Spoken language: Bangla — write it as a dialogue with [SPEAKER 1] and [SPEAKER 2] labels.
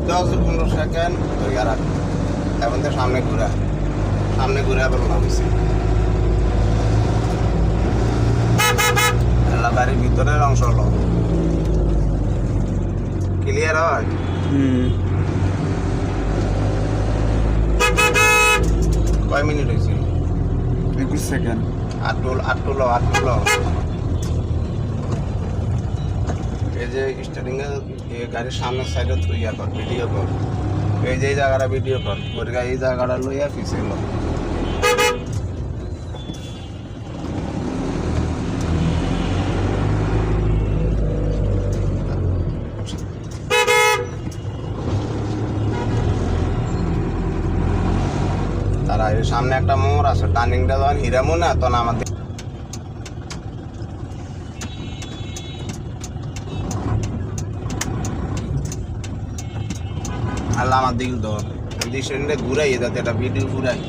[SPEAKER 1] 10-15 সেকেন্ড ধরিয়া রাখ, এখন তো সামনে ঘুরে আবার নামছি। বাড়ির ভিতরের অংশ হলো ক্লিয়ার হয়। কয় মিনিট হয়েছে?
[SPEAKER 2] 21 সেকেন্ড।
[SPEAKER 1] আটটুলো এই যে স্টার্টিং এ গাড়ির সামনের সাইডে ইয়া কর, ভিডিও কর। এই যে জায়গাটা ভিডিও কর, ওর গাড়ি এই জায়গাটা লইয়া পিছিল। তারা এর সামনে একটা মোড় আছে, টার্নিংটা যখন হিরামো না তখন আমাদের আল্লাহ আমার দিকে ধর, ঘুরাই যাতে একটা ভিডিও ঘুরাই।